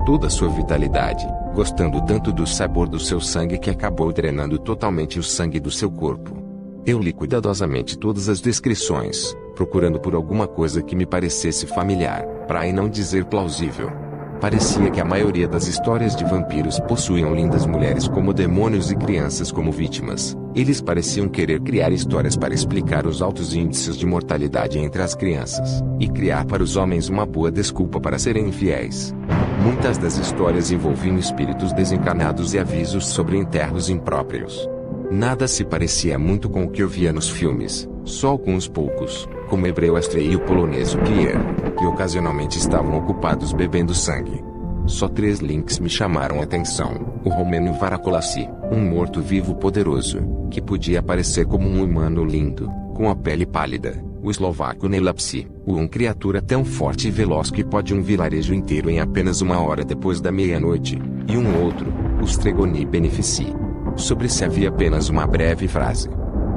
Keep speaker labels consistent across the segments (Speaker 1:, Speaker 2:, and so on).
Speaker 1: toda sua vitalidade, gostando tanto do sabor do seu sangue que acabou drenando totalmente o sangue do seu corpo. Eu li cuidadosamente todas as descrições, procurando por alguma coisa que me parecesse familiar, para não dizer plausível. Parecia que a maioria das histórias de vampiros possuíam lindas mulheres como demônios e crianças como vítimas. Eles pareciam querer criar histórias para explicar os altos índices de mortalidade entre as crianças, e criar para os homens uma boa desculpa para serem infiéis. Muitas das histórias envolviam espíritos desencarnados e avisos sobre enterros impróprios. Nada se parecia muito com o que eu via nos filmes, só alguns poucos, como o hebreu Astrei e o polonês Klier, que ocasionalmente estavam ocupados bebendo sangue. Só 3 links me chamaram a atenção: o romeno Varacolassi, um morto-vivo poderoso, que podia aparecer como um humano lindo, com a pele pálida; o eslovaco Nelapsi, uma criatura tão forte e veloz que pode um vilarejo inteiro em apenas 1 hora depois da meia-noite; e um outro, o Stregoni Benefici. Sobre si havia apenas uma breve frase: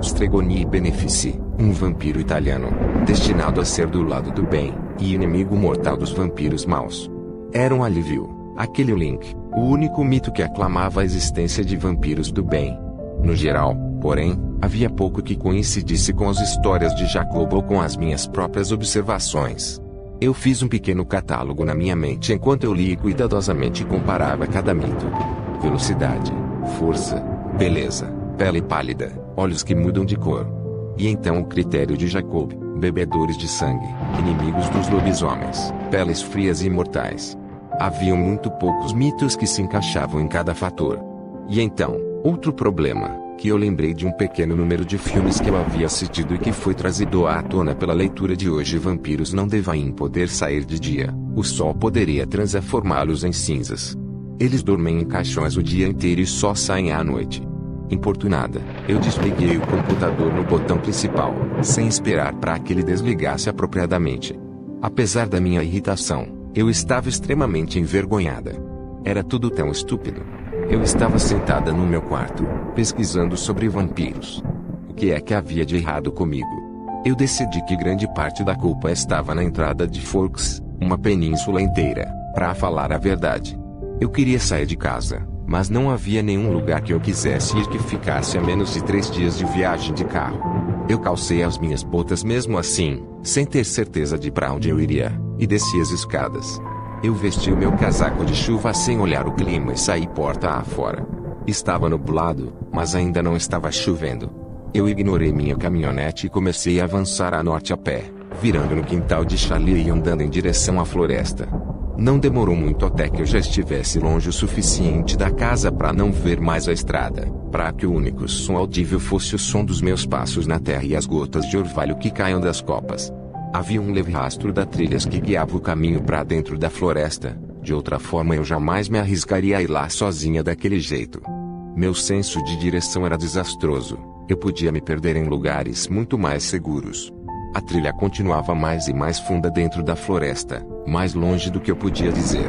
Speaker 1: Stregoni Benefici, um vampiro italiano, destinado a ser do lado do bem, e inimigo mortal dos vampiros maus. Era um alívio, aquele link, o único mito que aclamava a existência de vampiros do bem. No geral, porém, havia pouco que coincidisse com as histórias de Jacob ou com as minhas próprias observações. Eu fiz um pequeno catálogo na minha mente enquanto eu lia e cuidadosamente comparava cada mito. Velocidade, força, beleza, pele pálida, olhos que mudam de cor. E então o critério de Jacob: bebedores de sangue, inimigos dos lobisomens, peles frias e imortais. Haviam muito poucos mitos que se encaixavam em cada fator. E então, outro problema, que eu lembrei de um pequeno número de filmes que eu havia assistido e que foi trazido à tona pela leitura de hoje: vampiros não devem poder sair de dia, o sol poderia transformá-los em cinzas. Eles dormem em caixões o dia inteiro e só saem à noite. Importunada, eu desliguei o computador no botão principal, sem esperar para que ele desligasse apropriadamente. Apesar da minha irritação, eu estava extremamente envergonhada. Era tudo tão estúpido. Eu estava sentada no meu quarto, pesquisando sobre vampiros. O que é que havia de errado comigo? Eu decidi que grande parte da culpa estava na entrada de Forks, uma península inteira, para falar a verdade. Eu queria sair de casa, mas não havia nenhum lugar que eu quisesse ir que ficasse a menos de 3 dias de viagem de carro. Eu calcei as minhas botas mesmo assim, sem ter certeza de para onde eu iria, e desci as escadas. Eu vesti o meu casaco de chuva sem olhar o clima e saí porta afora. Estava nublado, mas ainda não estava chovendo. Eu ignorei minha caminhonete e comecei a avançar a norte a pé, virando no quintal de Charlie e andando em direção à floresta. Não demorou muito até que eu já estivesse longe o suficiente da casa para não ver mais a estrada, para que o único som audível fosse o som dos meus passos na terra e as gotas de orvalho que caíam das copas. Havia um leve rastro de trilhas que guiava o caminho para dentro da floresta; de outra forma eu jamais me arriscaria a ir lá sozinha daquele jeito. Meu senso de direção era desastroso, eu podia me perder em lugares muito mais seguros. A trilha continuava mais e mais funda dentro da floresta, mais longe do que eu podia dizer.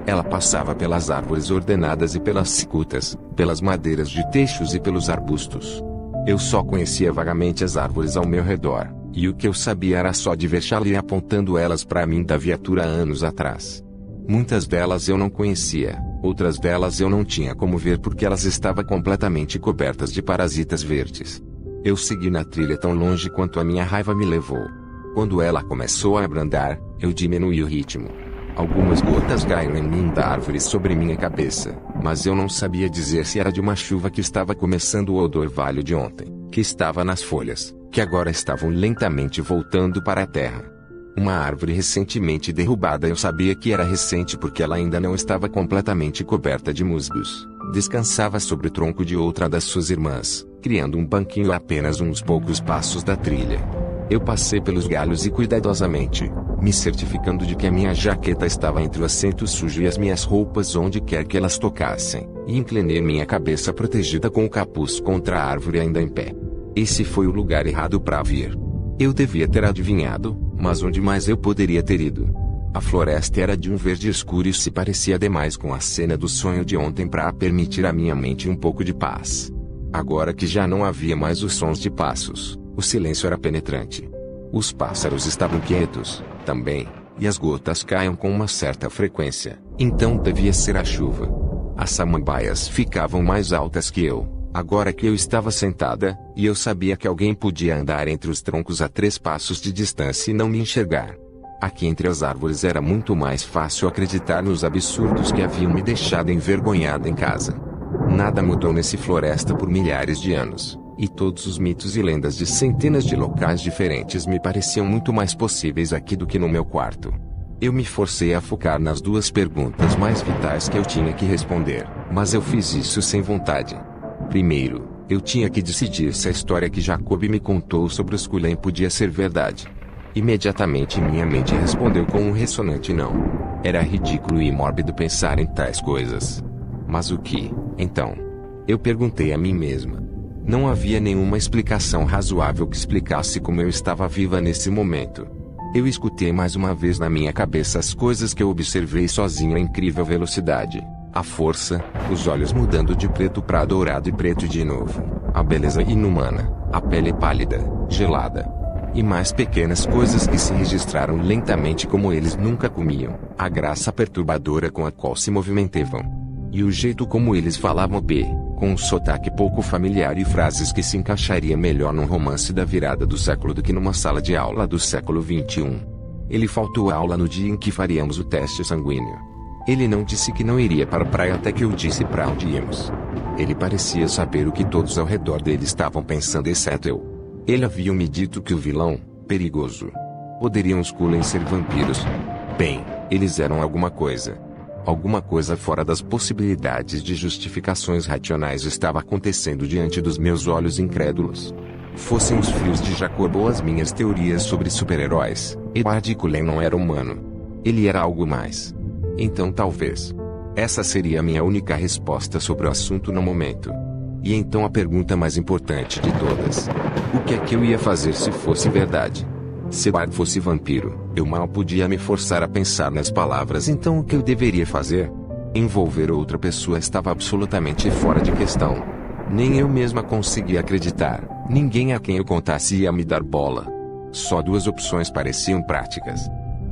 Speaker 1: Ela passava pelas árvores ordenadas e pelas cicutas, pelas madeiras de teixos e pelos arbustos. Eu só conhecia vagamente as árvores ao meu redor, e o que eu sabia era só de ver Charlie apontando elas para mim da viatura anos atrás. Muitas delas eu não conhecia, outras delas eu não tinha como ver porque elas estavam completamente cobertas de parasitas verdes. Eu segui na trilha tão longe quanto a minha raiva me levou. Quando ela começou a abrandar, eu diminui o ritmo. Algumas gotas caíram em mim da árvore sobre minha cabeça, mas eu não sabia dizer se era de uma chuva que estava começando ou do orvalho de ontem, que estava nas folhas, que agora estavam lentamente voltando para a terra. Uma árvore recentemente derrubada, eu sabia que era recente porque ela ainda não estava completamente coberta de musgos. Descansava sobre o tronco de outra das suas irmãs, criando um banquinho a apenas uns poucos passos da trilha. Eu passei pelos galhos e cuidadosamente, me certificando de que a minha jaqueta estava entre o assento sujo e as minhas roupas onde quer que elas tocassem, e inclinei minha cabeça protegida com o capuz contra a árvore ainda em pé. Esse foi o lugar errado para vir. Eu devia ter adivinhado, mas onde mais eu poderia ter ido? A floresta era de um verde escuro e se parecia demais com a cena do sonho de ontem para permitir à minha mente um pouco de paz. Agora que já não havia mais os sons de passos, o silêncio era penetrante. Os pássaros estavam quietos, também, e as gotas caíam com uma certa frequência, então devia ser a chuva. As samambaias ficavam mais altas que eu, agora que eu estava sentada, e eu sabia que alguém podia andar entre os troncos a 3 passos de distância e não me enxergar. Aqui entre as árvores era muito mais fácil acreditar nos absurdos que haviam me deixado envergonhada em casa. Nada mudou nesse floresta por milhares de anos, e todos os mitos e lendas de centenas de locais diferentes me pareciam muito mais possíveis aqui do que no meu quarto. Eu me forcei a focar nas 2 perguntas mais vitais que eu tinha que responder, mas eu fiz isso sem vontade. Primeiro, eu tinha que decidir se a história que Jacob me contou sobre os Cullen podia ser verdade. Imediatamente minha mente respondeu com um ressonante não. Era ridículo e mórbido pensar em tais coisas. Mas o que, então? Eu perguntei a mim mesma. Não havia nenhuma explicação razoável que explicasse como eu estava viva nesse momento. Eu escutei mais uma vez na minha cabeça as coisas que eu observei sozinho a incrível velocidade, a força, os olhos mudando de preto para dourado e preto de novo, a beleza inumana, a pele pálida, gelada. E mais pequenas coisas que se registraram lentamente como eles nunca comiam, a graça perturbadora com a qual se movimentavam. E o jeito como eles falavam com um sotaque pouco familiar e frases que se encaixaria melhor num romance da virada do século do que numa sala de aula do século XXI. Ele faltou à aula no dia em que faríamos o teste sanguíneo. Ele não disse que não iria para a praia até que eu disse para onde íamos. Ele parecia saber o que todos ao redor dele estavam pensando exceto eu. Ele havia me dito que o vilão, perigoso. Poderiam os Cullen ser vampiros? Bem, eles eram alguma coisa. Alguma coisa fora das possibilidades de justificações racionais estava acontecendo diante dos meus olhos incrédulos. Fossem os frios de Jacob ou as minhas teorias sobre super-heróis, Edward Cullen não era humano. Ele era algo mais. Então talvez. Essa seria a minha única resposta sobre o assunto no momento. E então a pergunta mais importante de todas. O que é que eu ia fazer se fosse verdade? Se Edward fosse vampiro, eu mal podia me forçar a pensar nas palavras. Então o que eu deveria fazer? Envolver outra pessoa estava absolutamente fora de questão. Nem eu mesma conseguia acreditar. Ninguém a quem eu contasse ia me dar bola. Só 2 opções pareciam práticas.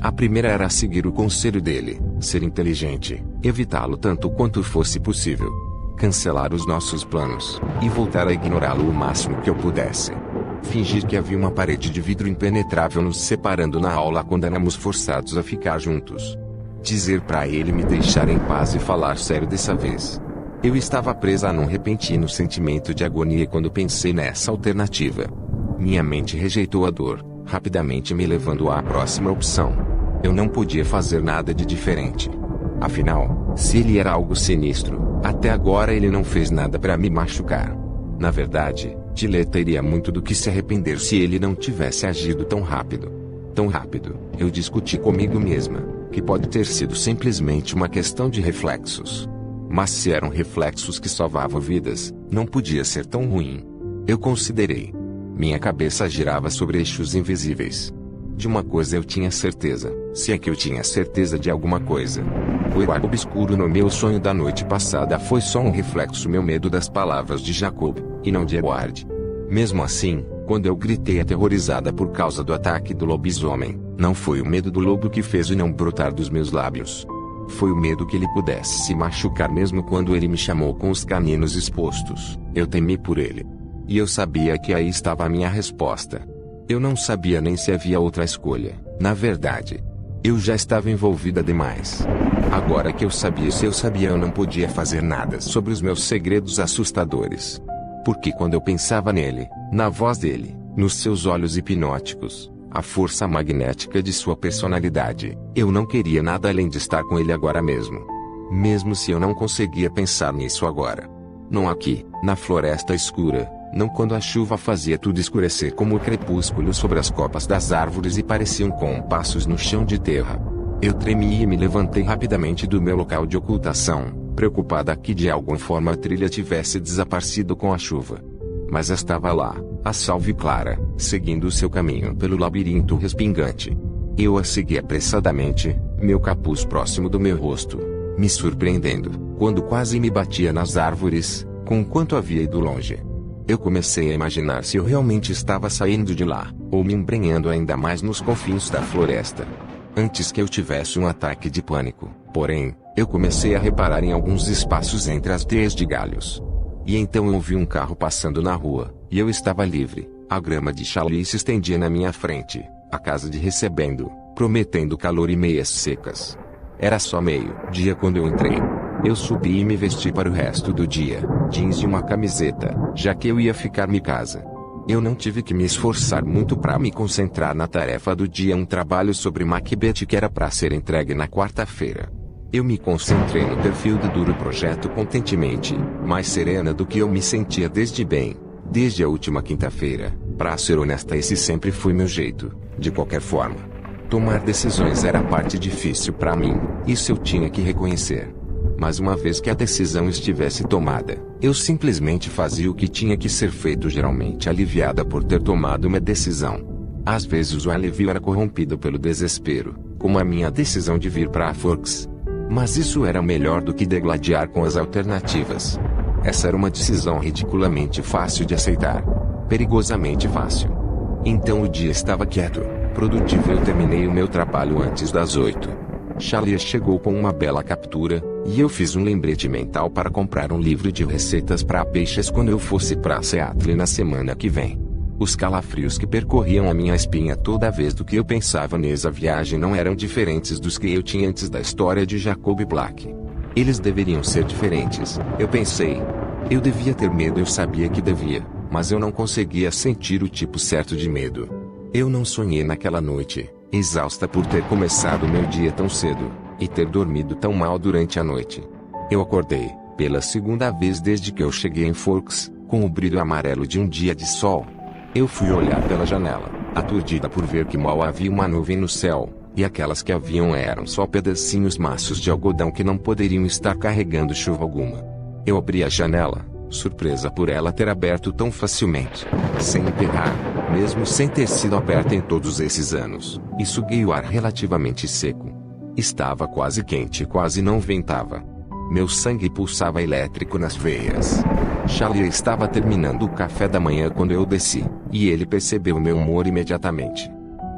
Speaker 1: A primeira era seguir o conselho dele, ser inteligente, evitá-lo tanto quanto fosse possível. Cancelar os nossos planos, e voltar a ignorá-lo o máximo que eu pudesse. Fingir que havia uma parede de vidro impenetrável nos separando na aula quando éramos forçados a ficar juntos. Dizer para ele me deixar em paz e falar sério dessa vez. Eu estava presa num repentino sentimento de agonia quando pensei nessa alternativa. Minha mente rejeitou a dor, rapidamente me levando à próxima opção. Eu não podia fazer nada de diferente. Afinal, se ele era algo sinistro, até agora ele não fez nada para me machucar. Na verdade, Tillet teria muito do que se arrepender se ele não tivesse agido tão rápido. Tão rápido, eu discuti comigo mesma, que pode ter sido simplesmente uma questão de reflexos. Mas se eram reflexos que salvavam vidas, não podia ser tão ruim. Eu considerei. Minha cabeça girava sobre eixos invisíveis. De uma coisa eu tinha certeza, se é que eu tinha certeza de alguma coisa. O Edward obscuro no meu sonho da noite passada foi só um reflexo meu medo das palavras de Jacob, e não de Edward. Mesmo assim, quando eu gritei aterrorizada por causa do ataque do lobisomem, não foi o medo do lobo que fez o não brotar dos meus lábios. Foi o medo que ele pudesse se machucar mesmo quando ele me chamou com os caninos expostos. Eu temi por ele. E eu sabia que aí estava a minha resposta. Eu não sabia nem se havia outra escolha, na verdade. Eu já estava envolvida demais. Agora que eu sabia, se eu sabia, eu não podia fazer nada sobre os meus segredos assustadores. Porque quando eu pensava nele, na voz dele, nos seus olhos hipnóticos, a força magnética de sua personalidade, eu não queria nada além de estar com ele agora mesmo. Mesmo se eu não conseguia pensar nisso agora. Não aqui, na floresta escura. Não quando a chuva fazia tudo escurecer como o crepúsculo sobre as copas das árvores e pareciam compassos no chão de terra. Eu tremi e me levantei rapidamente do meu local de ocultação, preocupada que de alguma forma a trilha tivesse desaparecido com a chuva. Mas estava lá, a salva e clara, seguindo o seu caminho pelo labirinto respingante. Eu a segui apressadamente, meu capuz próximo do meu rosto, me surpreendendo, quando quase me batia nas árvores, com quanto havia ido longe. Eu comecei a imaginar se eu realmente estava saindo de lá, ou me embrenhando ainda mais nos confins da floresta. antes que eu tivesse um ataque de pânico. Porém, eu comecei a reparar em alguns espaços entre as teias de galhos. E então eu vi um carro passando na rua, e eu estava livre. A grama de Charlie se estendia na minha frente, a casa de recebendo, prometendo calor e meias secas. Era só meio-dia quando eu entrei. Eu subi e me vesti para o resto do dia, jeans e uma camiseta, já que eu ia ficar em casa. Eu não tive que me esforçar muito para me concentrar na tarefa do dia, um trabalho sobre Macbeth que era para ser entregue na quarta-feira. Eu me concentrei no perfil do duro projeto contentemente, mais serena do que eu me sentia desde a última quinta-feira. Para ser honesta, esse sempre foi meu jeito. De qualquer forma, tomar decisões era a parte difícil para mim, isso eu tinha que reconhecer. Mas uma vez que a decisão estivesse tomada, eu simplesmente fazia o que tinha que ser feito, geralmente aliviada por ter tomado uma decisão. Às vezes o alívio era corrompido pelo desespero, como a minha decisão de vir para a Forks. Mas isso era melhor do que degladiar com as alternativas. Essa era uma decisão ridiculamente fácil de aceitar. Perigosamente fácil. Então o dia estava quieto, produtivo e eu terminei o meu trabalho antes das 8. Charlie chegou com uma bela captura, e eu fiz um lembrete mental para comprar um livro de receitas para peixes quando eu fosse para Seattle na semana que vem. Os calafrios que percorriam a minha espinha toda vez do que eu pensava nessa viagem não eram diferentes dos que eu tinha antes da história de Jacob Black. Eles deveriam ser diferentes, eu pensei. Eu devia ter medo, eu sabia que devia, mas eu não conseguia sentir o tipo certo de medo. Eu não sonhei naquela noite, exausta por ter começado meu dia tão cedo, e ter dormido tão mal durante a noite. Eu acordei, pela segunda vez desde que eu cheguei em Forks, com o brilho amarelo de um dia de sol. Eu fui olhar pela janela, aturdida por ver que mal havia uma nuvem no céu, e aquelas que haviam eram só pedacinhos macios de algodão que não poderiam estar carregando chuva alguma. Eu abri a janela, surpresa por ela ter aberto tão facilmente, sem emperrar, mesmo sem ter sido aberta em todos esses anos, e suguei o ar relativamente seco. Estava quase quente e quase não ventava. Meu sangue pulsava elétrico nas veias. Charlie estava terminando o café da manhã quando eu desci, e ele percebeu meu humor imediatamente.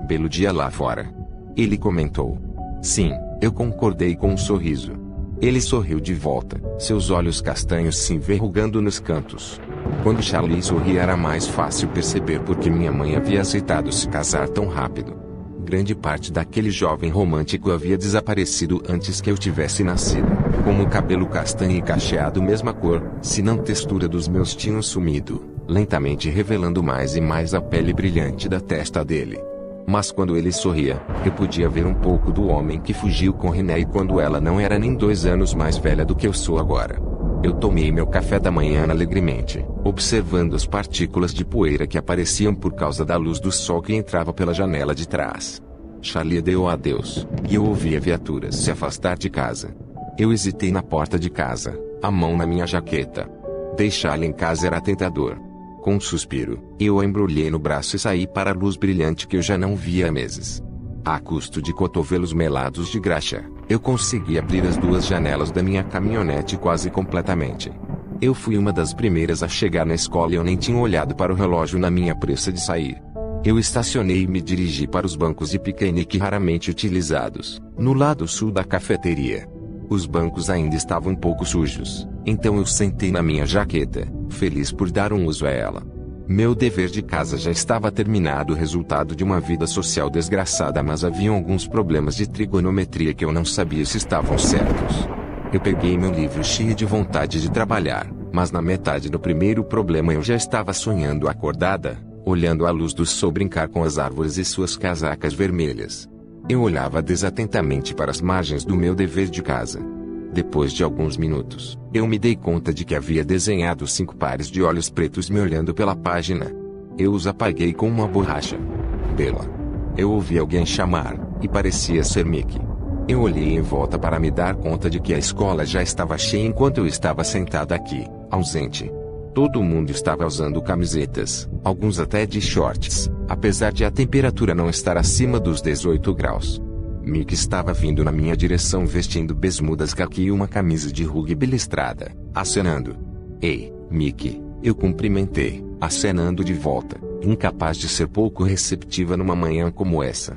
Speaker 1: Belo dia lá fora. Ele comentou. Sim, eu concordei com um sorriso. Ele sorriu de volta, seus olhos castanhos se enverrugando nos cantos. Quando Charlie sorria era mais fácil perceber porque minha mãe havia aceitado se casar tão rápido. Grande parte daquele jovem romântico havia desaparecido antes que eu tivesse nascido, como o cabelo castanho e cacheado mesma cor, se não textura dos meus tinham sumido, lentamente revelando mais e mais a pele brilhante da testa dele. Mas quando ele sorria, eu podia ver um pouco do homem que fugiu com Renée quando ela não era nem 2 anos mais velha do que eu sou agora. Eu tomei meu café da manhã alegremente, observando as partículas de poeira que apareciam por causa da luz do sol que entrava pela janela de trás. Charlie deu adeus, e eu ouvia viaturas se afastar de casa. Eu hesitei na porta de casa, a mão na minha jaqueta. Deixá-la em casa era tentador. Com um suspiro, eu a embrulhei no braço e saí para a luz brilhante que eu já não via há meses. A custo de cotovelos melados de graxa, eu consegui abrir as 2 janelas da minha caminhonete quase completamente. Eu fui uma das primeiras a chegar na escola e eu nem tinha olhado para o relógio na minha pressa de sair. Eu estacionei e me dirigi para os bancos de piquenique raramente utilizados, no lado sul da cafeteria. Os bancos ainda estavam um pouco sujos, então eu sentei na minha jaqueta, feliz por dar um uso a ela. Meu dever de casa já estava terminado, resultado de uma vida social desgraçada, mas haviam alguns problemas de trigonometria que eu não sabia se estavam certos. Eu peguei meu livro cheio de vontade de trabalhar, mas na metade do primeiro problema eu já estava sonhando acordada, olhando a luz do sol brincar com as árvores e suas casacas vermelhas. Eu olhava desatentamente para as margens do meu dever de casa. Depois de alguns minutos, eu me dei conta de que havia desenhado 5 pares de olhos pretos me olhando pela página. Eu os apaguei com uma borracha. Bela. Eu ouvi alguém chamar, e parecia ser Mickey. Eu olhei em volta para me dar conta de que a escola já estava cheia enquanto eu estava sentado aqui, ausente. Todo mundo estava usando camisetas, alguns até de shorts, apesar de a temperatura não estar acima dos 18 graus. Mickey estava vindo na minha direção vestindo bermudas caqui e uma camisa de rugby listrada, acenando. Ei, Mickey, eu cumprimentei, acenando de volta, incapaz de ser pouco receptiva numa manhã como essa.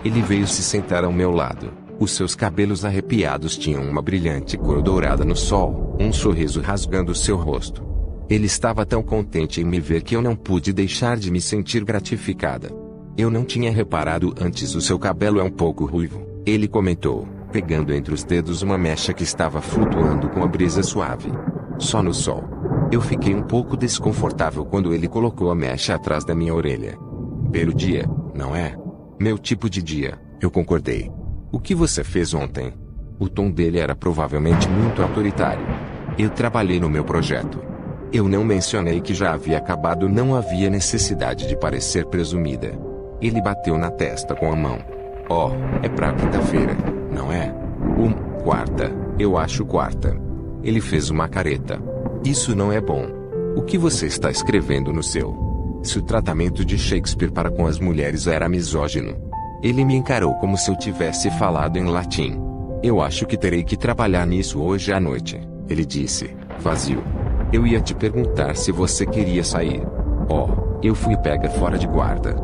Speaker 1: Ele veio se sentar ao meu lado. Os seus cabelos arrepiados tinham uma brilhante cor dourada no sol, um sorriso rasgando seu rosto. Ele estava tão contente em me ver que eu não pude deixar de me sentir gratificada. Eu não tinha reparado antes, o seu cabelo é um pouco ruivo, ele comentou, pegando entre os dedos uma mecha que estava flutuando com a brisa suave. Só no sol. Eu fiquei um pouco desconfortável quando ele colocou a mecha atrás da minha orelha. Belo dia, não é? Meu tipo de dia, eu concordei. O que você fez ontem? O tom dele era provavelmente muito autoritário. Eu trabalhei no meu projeto. Eu não mencionei que já havia acabado, não havia necessidade de parecer presumida. Ele bateu na testa com a mão. Oh, é pra quinta-feira, não é? Quarta, eu acho quarta. Ele fez uma careta. Isso não é bom. O que você está escrevendo no seu? Se o tratamento de Shakespeare para com as mulheres era misógino. Ele me encarou como se eu tivesse falado em latim. Eu acho que terei que trabalhar nisso hoje à noite, ele disse, vazio. Eu ia te perguntar se você queria sair. Oh, eu fui pega fora de guarda.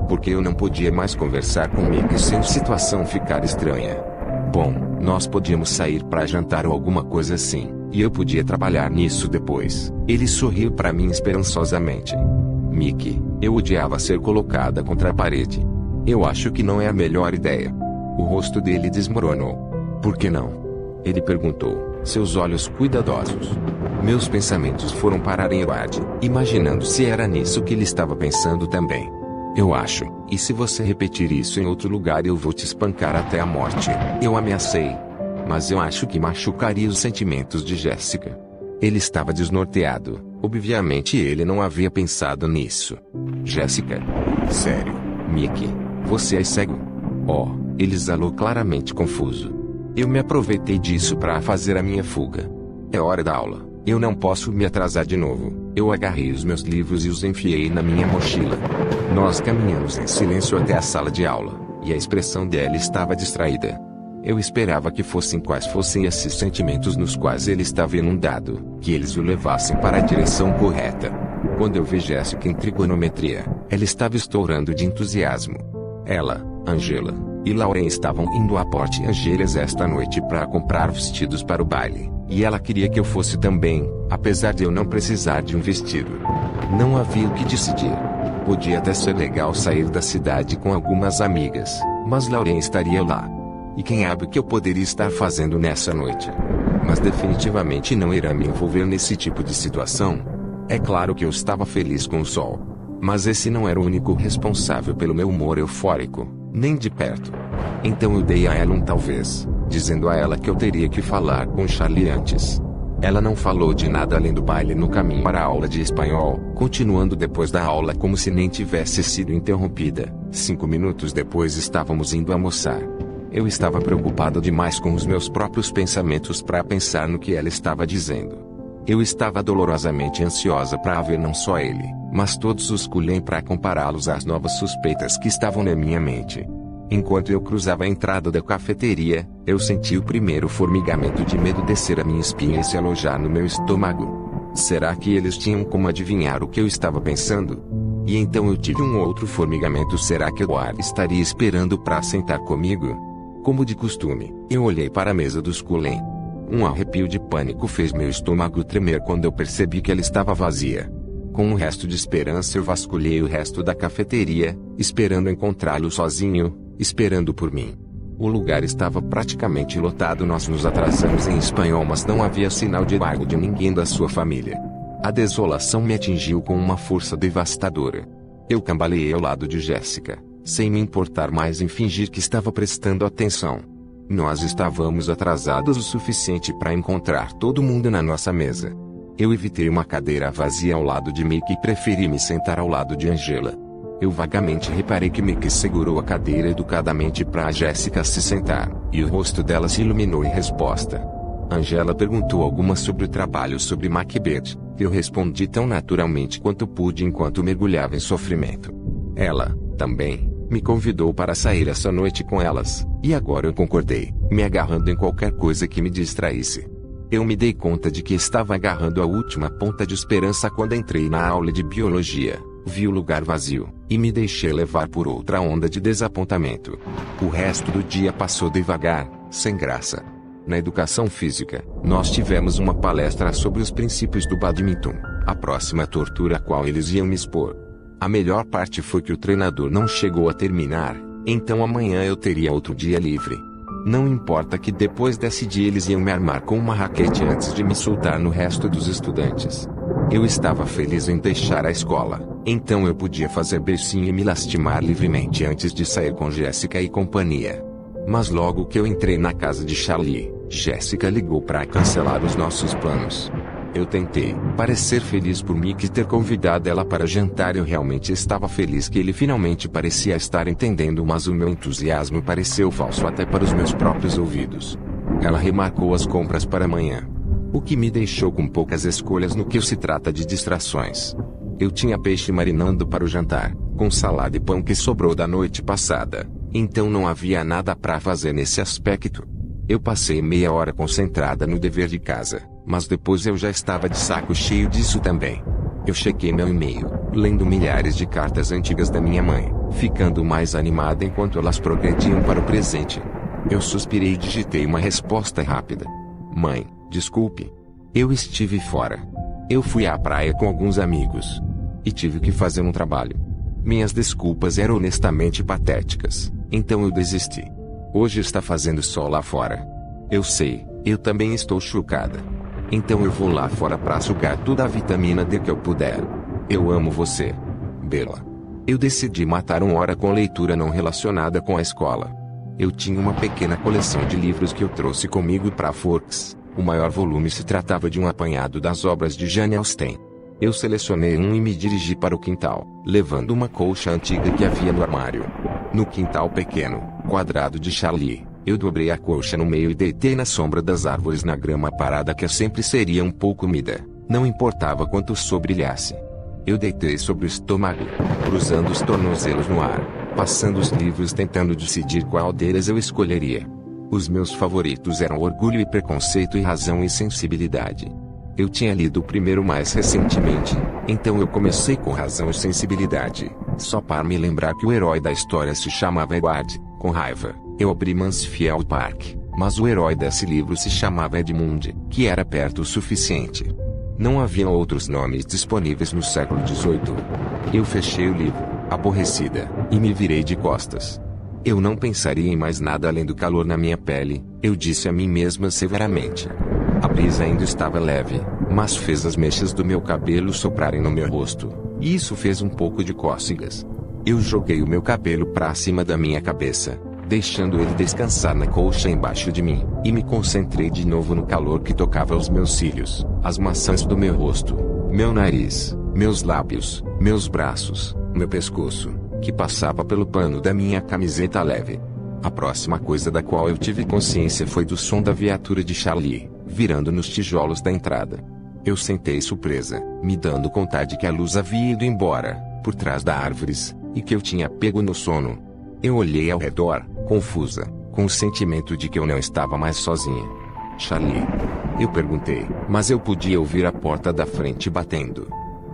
Speaker 1: Porque eu não podia mais conversar com Mickey sem a situação ficar estranha. Bom, nós podíamos sair para jantar ou alguma coisa assim, e eu podia trabalhar nisso depois. Ele sorriu para mim esperançosamente. Mickey, eu odiava ser colocada contra a parede. Eu acho que não é a melhor ideia. O rosto dele desmoronou. Por que não? Ele perguntou, seus olhos cuidadosos. Meus pensamentos foram parar em Ed, imaginando se era nisso que ele estava pensando também. Eu acho, e se você repetir isso em outro lugar eu vou te espancar até a morte, eu ameacei. Mas eu acho que machucaria os sentimentos de Jéssica. Ele estava desnorteado, obviamente ele não havia pensado nisso. Jéssica? Sério, Mickey, você é cego? Oh, ele exalou claramente confuso. Eu me aproveitei disso para fazer a minha fuga. É hora da aula, eu não posso me atrasar de novo. Eu agarrei os meus livros e os enfiei na minha mochila. Nós caminhamos em silêncio até a sala de aula, e a expressão dela estava distraída. Eu esperava que quais fossem esses sentimentos nos quais ele estava inundado, que eles o levassem para a direção correta. Quando eu vi Jéssica em trigonometria, ela estava estourando de entusiasmo. Ela, Angela e Lauren estavam indo a Porte Angeles esta noite para comprar vestidos para o baile, e ela queria que eu fosse também, apesar de eu não precisar de um vestido. Não havia o que decidir. Podia até ser legal sair da cidade com algumas amigas, mas Lauren estaria lá. E quem sabe o que eu poderia estar fazendo nessa noite? Mas definitivamente não irá me envolver nesse tipo de situação. É claro que eu estava feliz com o sol. Mas esse não era o único responsável pelo meu humor eufórico, nem de perto. Então eu dei a ela um talvez, dizendo a ela que eu teria que falar com Charlie antes. Ela não falou de nada além do baile no caminho para a aula de espanhol, continuando depois da aula como se nem tivesse sido interrompida. 5 minutos depois estávamos indo almoçar. Eu estava preocupado demais com os meus próprios pensamentos para pensar no que ela estava dizendo. Eu estava dolorosamente ansiosa para ver não só ele, mas todos os Cullen para compará-los às novas suspeitas que estavam na minha mente. Enquanto eu cruzava a entrada da cafeteria, eu senti o primeiro formigamento de medo descer a minha espinha e se alojar no meu estômago. Será que eles tinham como adivinhar o que eu estava pensando? E então eu tive um outro formigamento. Será que o ar estaria esperando para sentar comigo? Como de costume, eu olhei para a mesa dos Cullen. Um arrepio de pânico fez meu estômago tremer quando eu percebi que ela estava vazia. Com um resto de esperança eu vasculhei o resto da cafeteria, esperando encontrá-lo sozinho, esperando por mim. O lugar estava praticamente lotado. Nós nos atrasamos em espanhol, mas não havia sinal de bairro de ninguém da sua família. A desolação me atingiu com uma força devastadora. Eu cambaleei ao lado de Jéssica, sem me importar mais em fingir que estava prestando atenção. Nós estávamos atrasados o suficiente para encontrar todo mundo na nossa mesa. Eu evitei uma cadeira vazia ao lado de Mickey e preferi me sentar ao lado de Angela. Eu vagamente reparei que Mickey segurou a cadeira educadamente para a Jéssica se sentar, e o rosto dela se iluminou em resposta. Angela perguntou alguma sobre o trabalho sobre Macbeth. Eu respondi tão naturalmente quanto pude enquanto mergulhava em sofrimento. Ela, também, me convidou para sair essa noite com elas, e agora eu concordei, me agarrando em qualquer coisa que me distraísse. Eu me dei conta de que estava agarrando a última ponta de esperança quando entrei na aula de biologia, vi o lugar vazio. e me deixei levar por outra onda de desapontamento. O resto do dia passou devagar, sem graça. Na educação física, nós tivemos uma palestra sobre os princípios do badminton, a próxima tortura a qual eles iam me expor. A melhor parte foi que o treinador não chegou a terminar, então amanhã eu teria outro dia livre. Não importa que depois desse dia eles iam me armar com uma raquete antes de me soltar no resto dos estudantes. Eu estava feliz em deixar a escola, então eu podia fazer beicinho e me lastimar livremente antes de sair com Jéssica e companhia. Mas logo que eu entrei na casa de Charlie, Jéssica ligou para cancelar os nossos planos. Eu tentei parecer feliz por Mickey ter convidado ela para jantar. Eu realmente estava feliz que ele finalmente parecia estar entendendo, mas o meu entusiasmo pareceu falso até para os meus próprios ouvidos. Ela remarcou as compras para amanhã, o que me deixou com poucas escolhas no que se trata de distrações. Eu tinha peixe marinando para o jantar, com salada e pão que sobrou da noite passada, então não havia nada para fazer nesse aspecto. Eu passei meia hora concentrada no dever de casa, mas depois eu já estava de saco cheio disso também. Eu chequei meu e-mail, lendo milhares de cartas antigas da minha mãe, ficando mais animada enquanto elas progrediam para o presente. Eu suspirei e digitei uma resposta rápida. Mãe, desculpe. Eu estive fora. Eu fui à praia com alguns amigos. E tive que fazer um trabalho. Minhas desculpas eram honestamente patéticas, então eu desisti. Hoje está fazendo sol lá fora. Eu sei, eu também estou chocada. Então eu vou lá fora para sugar toda a vitamina D que eu puder. Eu amo você, Bella. Eu decidi matar uma hora com leitura não relacionada com a escola. Eu tinha uma pequena coleção de livros que eu trouxe comigo para Forks. O maior volume se tratava de um apanhado das obras de Jane Austen. Eu selecionei um e me dirigi para o quintal, levando uma colcha antiga que havia no armário. No quintal pequeno, quadrado de Charlie, eu dobrei a colcha no meio e deitei na sombra das árvores na grama parada que sempre seria um pouco úmida, não importava quanto o sol brilhasse. Eu deitei sobre o estômago, cruzando os tornozelos no ar, passando os livros tentando decidir qual deles eu escolheria. Os meus favoritos eram Orgulho e Preconceito e Razão e Sensibilidade. Eu tinha lido o primeiro mais recentemente, então eu comecei com Razão e Sensibilidade, só para me lembrar que o herói da história se chamava Edward. Com raiva, eu abri Mansfield Park, mas o herói desse livro se chamava Edmund, que era perto o suficiente. Não havia outros nomes disponíveis no século XVIII. Eu fechei o livro, aborrecida, e me virei de costas. Eu não pensaria em mais nada além do calor na minha pele, eu disse a mim mesma severamente. A brisa ainda estava leve, mas fez as mechas do meu cabelo soprarem no meu rosto, e isso fez um pouco de cócegas. Eu joguei o meu cabelo para cima da minha cabeça, deixando ele descansar na colcha embaixo de mim, e me concentrei de novo no calor que tocava os meus cílios, as maçãs do meu rosto, meu nariz, meus lábios, meus braços, meu pescoço, que passava pelo pano da minha camiseta leve. A próxima coisa da qual eu tive consciência foi do som da viatura de Charlie, virando nos tijolos da entrada. Eu sentei surpresa, me dando conta de que a luz havia ido embora, por trás das árvores, e que eu tinha pego no sono. Eu olhei ao redor, confusa, com o sentimento de que eu não estava mais sozinha. Charlie? Eu perguntei, mas eu podia ouvir a porta da frente batendo.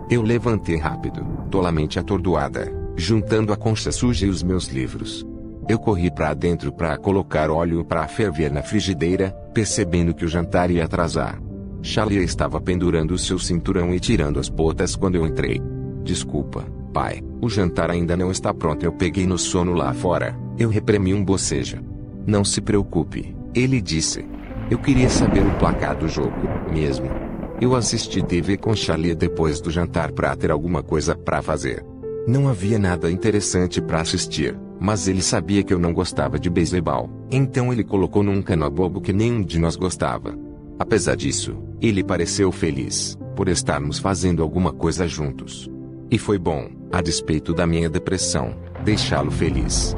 Speaker 1: Eu levantei rápido, tolamente atordoada, juntando a concha suja e os meus livros. Eu corri para dentro para colocar óleo para ferver na frigideira, percebendo que o jantar ia atrasar. Charlie estava pendurando o seu cinturão e tirando as botas quando eu entrei. Desculpa, pai, o jantar ainda não está pronto. Eu peguei no sono lá fora, eu reprimi um bocejo. Não se preocupe, ele disse. Eu queria saber o placar do jogo, mesmo. Eu assisti TV com Charlie depois do jantar para ter alguma coisa para fazer. Não havia nada interessante para assistir, mas ele sabia que eu não gostava de beisebol, então ele colocou num canal bobo que nenhum de nós gostava. Apesar disso, ele pareceu feliz, por estarmos fazendo alguma coisa juntos. E foi bom, a despeito da minha depressão, deixá-lo feliz.